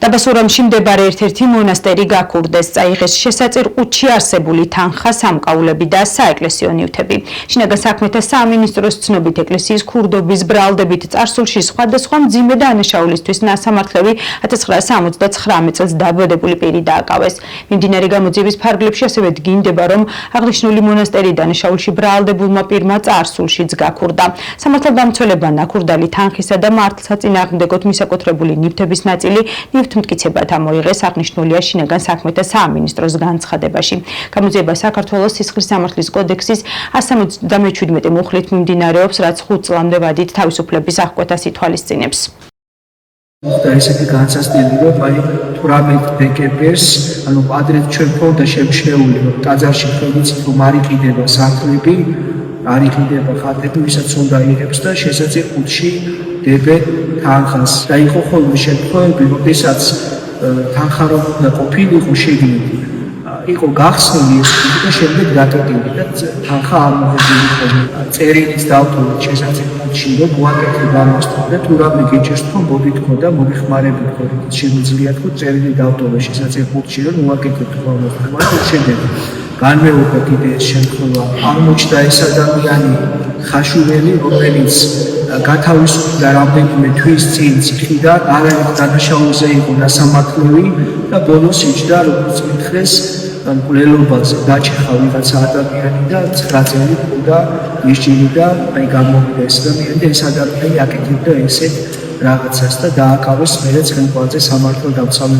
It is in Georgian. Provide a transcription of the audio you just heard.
საბასურამში მდებარე ერთ-ერთი მონასტერი გაქურდეს. წაიღეს შესაწერ ყუთში არსებული თანხა, სამკაულები და საეკლესიო ნივთები. შინაგან საქმეთა სამინისტროს ცნობით ეკლესიის ქურდობის ბრალდებით წარსულში სხვადასხვა მძიმე დანაშაულისთვის ნასამართლები 1979 წელს დაბადებული პირი დააკავეს. მიმდინარე გამოძიების ფარგლებში ასევე დგინდება, რომ აღნიშნული მონასტერი დანაშაულში ბრალდებულმა პირმა წარსულშიც გაქურდა. სამართალდამცველებმა ნაქურდალი თანხისა და მართლსაწინააღმდეგოდ მისაკუთრებული ნივთების ნაწილი ნივთმტკიცებად ამოიღეს. აღნიშნულია შინაგან საქმეთა სამინისტროს განცხადებაში. გამოძიება საქართველოს სისხლის სამართლის კოდექსის 177 მუხლით მიმდინარეობს, რაც 5 წლამდე ვადით თავისუფლების აღკვეთას ითვალისწინებს. და ესეთი განსასწრელი, რომ თუ რამე დეკემბერს, ანუ ადრე ჩვენ ფონდა შემჩნეული, რომ ტაძარში ხელმიწიფო რომ არ იყიდება სახლები, არ იყიდება ხატები, ვისაც უნდა იღებს და შესაძლოა ყუთში დებენ თანხას. და იყო ხოლმე შემთხვევები, როდესაც თანხა რომ უნდა ყოფილიყო შეგნით, იყო გახსნილი ეს და შემდეგ დაკეტილი და თანხა არ მოხდებოდა ხოლმე. წერილის დავთვალოთ შესაძლოა ყუთში რომ მოაკეთე დამასწრო და თუ რამე გეჭირს თქო, მოდით თქო და მოგიხმარებით თქო, შემიძლია თქო წერილი დავთვალოთ შესაძლოა ყუთში რომ მოაკეთებ თქო, მაგრამ შემდეგ განმეორდა კიდე ეს შემთხვევა. აღმოჩნდა ეს ადამიანი ხაშურელი, რომელიც გათავისუფლდა რამდენიმე თვის წინ ციხიდან, არაერთ დანაშაულზე იყო ნასამართლელი და ბოლოს იჯდა, როგორც მითხრეს, მკვლელობაზე დაჭეხა ვიღაცა ადამიანი და 9 წელი უნდა ისჯერიდა, აი გამოვიდა ეს ადამიანი და ეს ადამიანი აკეთებდა ესეთ რაღაცას და დააკავეს მერე ცხენკვალზე სამართალდამცავი